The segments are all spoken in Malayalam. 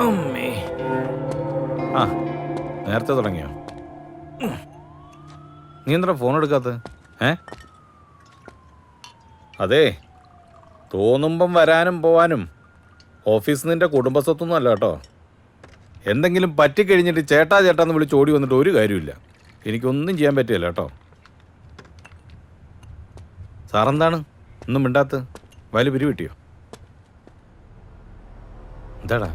അമ്മേ. ആ നേരത്തെ തുടങ്ങിയോ? നീ എന്താ ഫോൺ എടുക്കാത്ത? അതെ, തോന്നുമ്പം വരാനും പോവാനും ഓഫീസിൽ നിന്റെ കുടുംബസ്വത്തൊന്നും അല്ല കേട്ടോ. എന്തെങ്കിലും പറ്റിക്കഴിഞ്ഞിട്ട് ചേട്ടാ ചേട്ടാന്ന് വിളിച്ച് ഓടി വന്നിട്ട് ഒരു കാര്യമില്ല. എനിക്കൊന്നും ചെയ്യാൻ പറ്റില്ല കേട്ടോ. സാറെന്താണ് ഒന്നും മിണ്ടാത്ത? വയല് പിരി കിട്ടിയോ? എന്താടാ?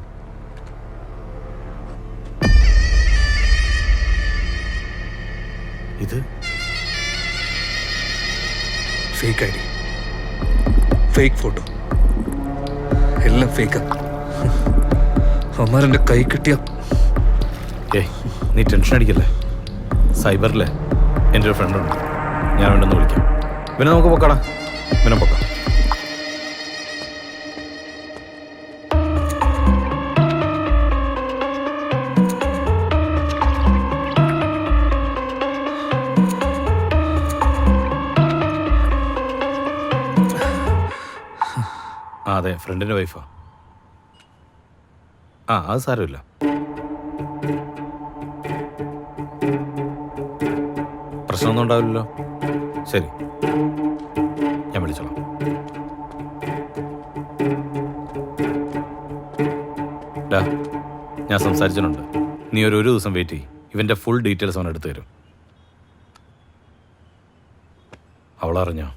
ഇത് fake I D, fake photo, എല്ലാം ഫേക്കാ. അമ്മാരെൻ്റെ കൈ കിട്ടിയ. നീ ടെൻഷൻ അടിക്കല്ലേ. സൈബറിലെ എൻ്റെ ഒരു ഫ്രണ്ടുണ്ട്, ഞാൻ വേണ്ടെന്ന് വിളിക്കാം. പിന്നെ നമുക്ക് പൊക്കാടാ, പിന്നെ പൊക്കാം. അതെ, ഫ്രണ്ടിൻ്റെ വൈഫാ. അത് സാരമില്ല. പ്രശ്നമൊന്നും ഉണ്ടാവില്ലല്ലോ. ശരി, ഞാൻ വിളിച്ചോളാം. ഡാ, ഞാൻ സംസാരിച്ചിട്ടുണ്ട്. നീ ഒരു ദിവസം വെയിറ്റ് ചെയ്യും. ഇവൻ്റെ ഫുൾ ഡീറ്റെയിൽസ് അവൻ എടുത്തു തരും. അവളറിഞ്ഞോ?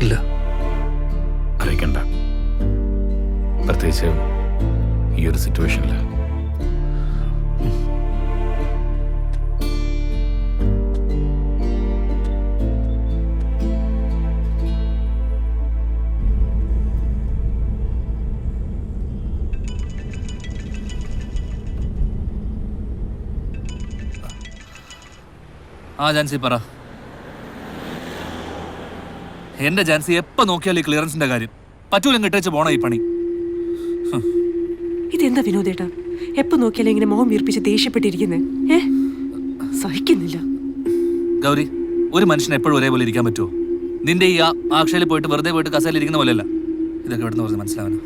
ഇല്ല, അറിയിക്കണ്ട. പ്രത്യേകിച്ച് ഈ ഒരു സിറ്റുവേഷനിൽ. ജാൻസി പറ. എന്റെ ജാൻസി എപ്പോ നോക്കിയാൽ ഈ ക്ലിയറൻസിന്റെ കാര്യം പറ്റൂലെങ്കിൽ ഇട്ടേച്ച് പോണ ഈ പണി. ഇതെന്താ വിനോദേട്ടാ, എപ്പോ നോക്കിയാലും ഇങ്ങനെ മോഹം വീർപ്പിച്ച് ദേഷ്യപ്പെട്ടിരിക്കുന്നേ? സഹിക്കുന്നില്ല. ഗൗരി, ഒരു മനുഷ്യൻ എപ്പോഴും ഒരേപോലെ ഇരിക്കാൻ പറ്റുമോ? നിന്റെ ഈ ആക്ഷയിൽ പോയിട്ട് വെറുതെ പോയിട്ട് കസേരയിൽ ഇരിക്കുന്ന പോലെയല്ല ഇതൊക്കെ ഇവിടുന്ന് പറഞ്ഞ് മനസ്സിലാവാനോ?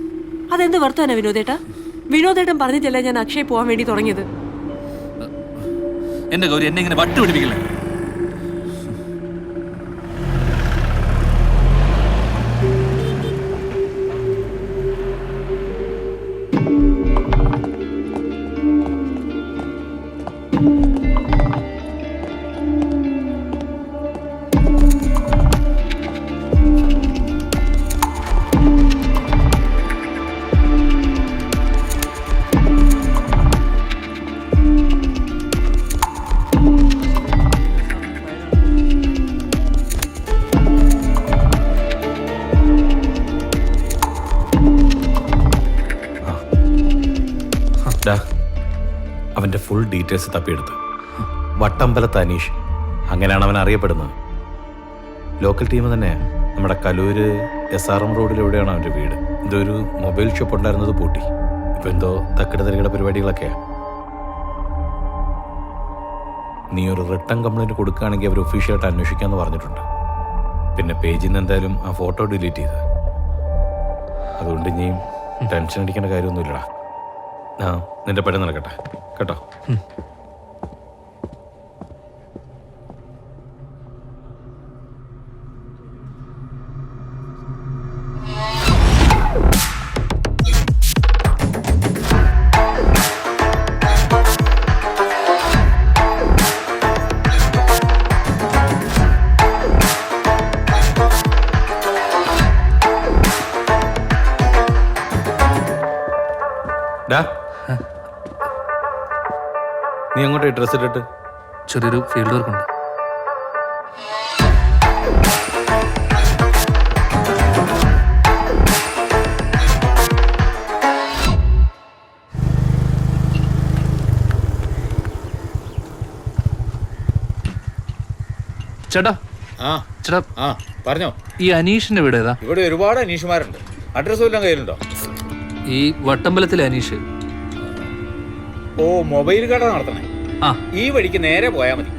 അതെന്ത് വർത്താനാ വിനോദേട്ടാ? വിനോദേട്ടൻ പറഞ്ഞിട്ടല്ല ഞാൻ അക്ഷയ് പോവാൻ വേണ്ടി തുടങ്ങിയത്. എന്റെ ഗൗരി, എന്നെ ഇങ്ങനെ വട്ട് പിടിപ്പിക്കില്ലേ? അവൻ്റെ ഫുൾ ഡീറ്റെയിൽസ് തപ്പിയെടുത്ത്. വട്ടമ്പലത്ത് അനീഷ്, അങ്ങനെയാണ് അവൻ അറിയപ്പെടുന്നത്. ലോക്കൽ ടീം തന്നെ. നമ്മുടെ കലൂര് SRM റോഡിലെവിടെയാണ് അവൻ്റെ വീട്. ഇതൊരു മൊബൈൽ ഷോപ്പ് ഉണ്ടായിരുന്നത് പൂട്ടി. ഇപ്പം എന്തോ തക്കിട തരികട പരിപാടികളൊക്കെയാണ്. നീ ഒരു റിട്ടേൺ കംപ്ലൈൻറ്റ് കൊടുക്കുകയാണെങ്കിൽ അവർ ഒഫീഷ്യലായിട്ട് അന്വേഷിക്കാമെന്ന് പറഞ്ഞിട്ടുണ്ട്. പിന്നെ പേജിൽ നിന്ന് എന്തായാലും ആ ഫോട്ടോ ഡിലീറ്റ് ചെയ്ത്. അതുകൊണ്ട് ഇനിയും ടെൻഷൻ അടിക്കേണ്ട കാര്യമൊന്നുമില്ലടാ. നിന്റെ പണി നടക്കട്ടെ കേട്ടോ. നീ അങ്ങോട്ട് ഡ്രസ് ഇട്ടിട്ട്? ചെറിയൊരു ഫീൽഡ് വർക്ക് ഉണ്ട്. ചേട്ടാ ചേട്ടാ പറഞ്ഞോ. ഈ അനീഷിന്റെ വീട് ഏതാ? ഇവിടെ ഒരുപാട് അനീഷുമാരുണ്ട്. അഡ്രസ് വല്ലതും കയ്യിലുണ്ടോ? ഈ വട്ടമ്പലത്തിലെ അനീഷ്. മൊബൈൽ കട നടത്തണേ. ഈ വഴിക്ക് നേരെ പോയാൽ മതി.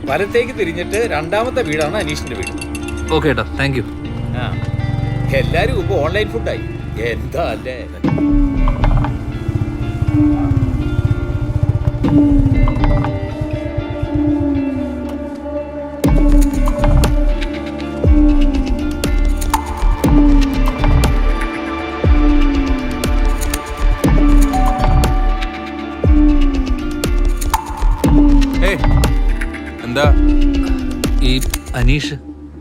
വലത്തേക്ക് തിരിഞ്ഞിട്ട് രണ്ടാമത്തെ വീടാണ് അനീഷിന്റെ വീട്. ഓക്കെ ഏട്ടാ, താങ്ക് യു. എല്ലാരും ഇപ്പൊ ഓൺലൈൻ ഫുഡായി. എന്താ അല്ലേ? എന്താ? ഈ അനീഷ്.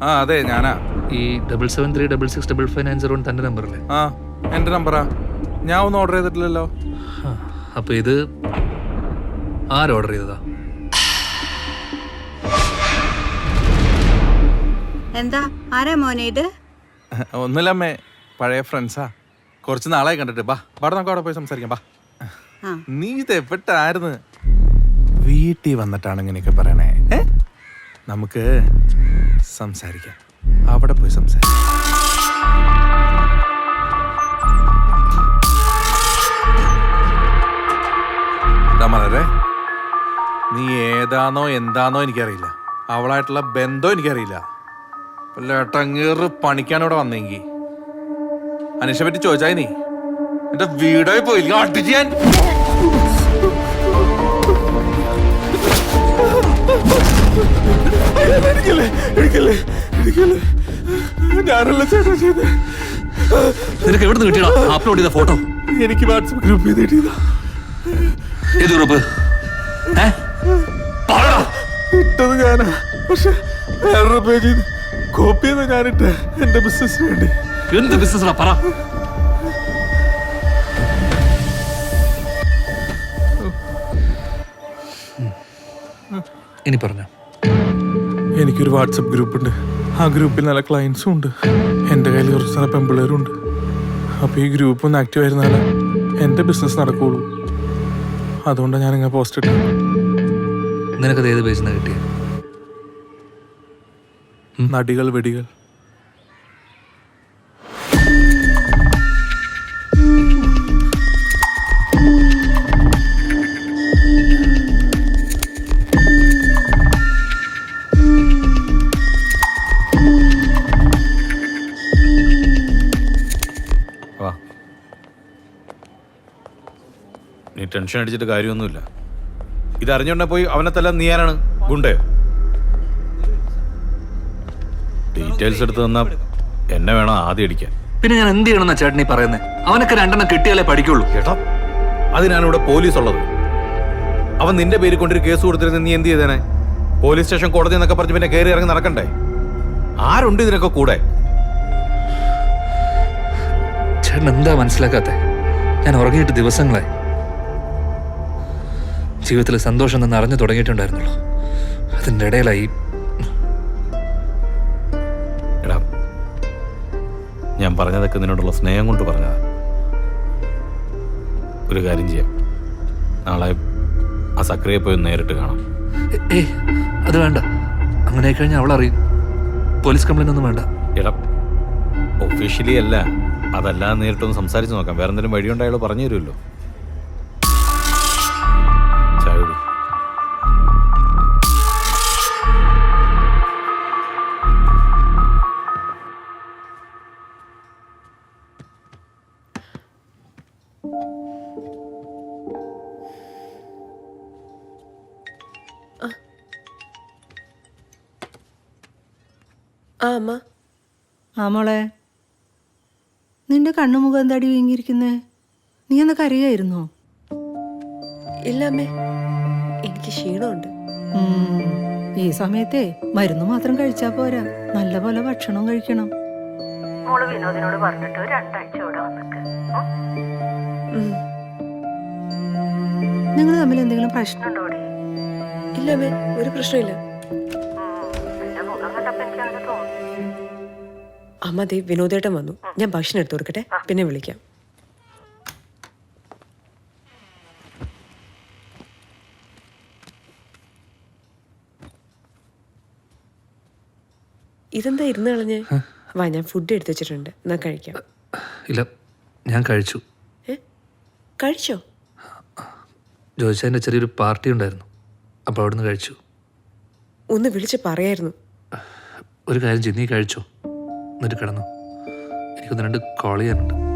ആ അതെ, ഞാനാ. ഈ 7736659501 തന്റെ നമ്പറല്ലേ? ആ എൻ്റെ നമ്പറാ. ഞാൻ ഒന്നും ഓർഡർ ചെയ്തിട്ടില്ലല്ലോ. അപ്പൊ ഇത് ആര് ഓർഡർ ചെയ്തതാ? എന്താ ആരാ മോനെ ഇത്? ഒന്നുമില്ലമ്മേ, പഴയ ഫ്രണ്ട്സാ. കുറച്ച് നാളായി കണ്ടിട്ട്. ബാ ബാടെ നമുക്ക് അവിടെ പോയി സംസാരിക്കാം. ബാ. നീ ഇത് എവിട്ടായിരുന്നു? വീട്ടിൽ വന്നിട്ടാണ് ഇങ്ങനെയൊക്കെ പറയണേ. നമുക്ക് സംസാരിക്കാം, അവിടെ പോയി സംസാരിക്കാം. മലരെ, നീ ഏതാണോ എന്താണോ എനിക്കറിയില്ല, അവളായിട്ടുള്ള ബന്ധം എനിക്കറിയില്ല. ലേട്ടങ്ങേറ് പണിക്കാണ് ഇവിടെ വന്നെങ്കിൽ അനീഷെ പറ്റി ചോദിച്ചായി നീ എന്റെ വീടായി പോയില്ല അടിച്ച് ഞാൻ. ഞാനല്ല ചേട്ടാ ചെയ്തേ. നിനക്ക് എവിടെ നിന്ന് കിട്ടിയടാ അപ്ലോഡ് ചെയ്ത ഫോട്ടോ? എനിക്ക് വാട്സപ്പ് ഗ്രൂപ്പിൽ കിട്ടിയതാ. ഏത് ഗ്രൂപ്പ്? ഇട്ടത് ഞാനാ, പക്ഷെ വേറൊരു പേജിൽ കോപ്പി ചെയ്ത ഞാനിട്ട് എന്റെ ബിസിനസിന് വേണ്ടി. എന്ത് ബിസിനസ്സാ പറ? ഇനി പറഞ്ഞോ. എനിക്കൊരു വാട്സപ്പ് ഗ്രൂപ്പ് ഉണ്ട്. ആ ഗ്രൂപ്പിൽ നല്ല ക്ലയൻസും ഉണ്ട്. എൻ്റെ കയ്യിൽ കുറച്ച് നല്ല പെമ്പിള്ളേരും ഉണ്ട്. അപ്പോൾ ഈ ഗ്രൂപ്പ് ഒന്ന് ആക്റ്റീവ് ആയിരുന്നാലേ എൻ്റെ ബിസിനസ് നടക്കുകയുള്ളൂ. അതുകൊണ്ടാണ് ഞാനിങ്ങനെ പോസ്റ്റ് ഇട്ടത്. നിനക്കത് ഏത് പേജിൽ നിന്ന് കിട്ടിയ? നടികൾ വെടികൾ. നീ ടെൻഷൻ അടിച്ചിട്ട് കാര്യമൊന്നുമില്ല. ഇതറിഞ്ഞോണ്ടെ പോയി അവനെ തല്ലാൻ നീ ആരാണ്? ഗുണ്ടയോ? ഡീറ്റെയിൽസ് എടുത്ത് തന്നാ എന്നെ വേണം ആദ്യം അടിക്കാൻ. പിന്നെ ഞാൻ എന്ത് ചെയ്യണമെന്നാ ചേട്ടനീ പറയുന്നത്? അവനൊക്കെ 2 എണ്ണം കിട്ടിയാലേ പഠിക്കുള്ളൂ. ചേട്ടാ, അതിനാണ് ഇവിടെ പോലീസ് ഉള്ളത്. അവൻ നിന്റെ പേരിൽ കൊണ്ടൊരു കേസ് കൊടുത്തിരുന്ന നീ എന്ത് ചെയ്തേനെ? പോലീസ് സ്റ്റേഷൻ, കോടതി എന്നൊക്കെ പറഞ്ഞ് പിന്നെ കയറി ഇറങ്ങി നടക്കണ്ടേ? ആരുണ്ട് ഇതിനൊക്കെ കൂടെ? ചേട്ടൻ എന്താ മനസ്സിലാക്കാത്തെ? ഞാൻ ഉറങ്ങിയിട്ട് ദിവസങ്ങളായി. ജീവിതത്തിൽ സന്തോഷം നിന്ന് അറിഞ്ഞു തുടങ്ങിയിട്ടുണ്ടായിരുന്നുള്ളൂ. അതിൻ്റെ ഇടയിലായി. എടാ, ഞാൻ പറഞ്ഞതൊക്കെ നിന്നോടുള്ള സ്നേഹം കൊണ്ട് പറഞ്ഞതാ. ഒരു കാര്യം ചെയ്യാം, നാളെ ആ സക്രിയെ പോയി നേരിട്ട് കാണാം. അത് വേണ്ട. അങ്ങനെ കഴിഞ്ഞാൽ അവളറിയും. പോലീസ് കംപ്ലൈന്റ് ഒന്നും വേണ്ട. എടാ, ഒഫീഷ്യലി അല്ല, അതല്ലാതെ നേരിട്ടൊന്ന് സംസാരിച്ച് നോക്കാം. വേറെ എന്തെങ്കിലും വഴിയുണ്ട് അയാൾ പറഞ്ഞു തരുമല്ലോ. ചായകുടി. അമ്മ. ആ മോളെ, നിന്റെ കണ്ണുമുഖം എന്താടി വീങ്ങിയിരിക്കുന്നേ? നീ ഒന്ന് കരയായിരുന്നോ? ഇല്ല അമ്മേ, എനിക്ക് ക്ഷീണമുണ്ട്. ഈ സമയത്തെ മരുന്ന് മാത്രം കഴിച്ചാ പോരാ, നല്ല പോലെ ഭക്ഷണം കഴിക്കണം. മോള് വിനോദിനോട് പറഞ്ഞിട്ട് 2 ആഴ്ച ഇവിടെ വന്നിട്ട്. നിങ്ങൾ തമ്മിൽ എന്തെങ്കിലും പ്രശ്നമുണ്ടോ? ഇല്ല അമ്മേ, ഒരു പ്രശ്നമില്ല. അമ്മ ദേ വിനോദേട്ടൻ വന്നു. ഞാൻ ഭക്ഷണം എടുത്തു കൊടുക്കട്ടെ, പിന്നെ വിളിക്കാം. ഇതെന്താ ഇരുന്ന് കളഞ്ഞ്? വാ, ഞാൻ ഫുഡ് എടുത്തു വെച്ചിട്ടുണ്ട്, എന്നാ കഴിക്കാം. ഇല്ല, ഞാൻ കഴിച്ചു. കഴിച്ചോ? ജോയിച്ചതിൻ്റെ ചെറിയൊരു പാർട്ടി ഉണ്ടായിരുന്നു, അപ്പോൾ അവിടെ നിന്ന് കഴിച്ചു. ഒന്ന് വിളിച്ച് പറയായിരുന്നു. ഒരു കാര്യം ചെയ്ത് നീ കഴിച്ചോ, എന്നിട്ട് കിടന്നു. എനിക്ക് ഒന്ന് രണ്ട് കോൾ ചെയ്യാനുണ്ട്.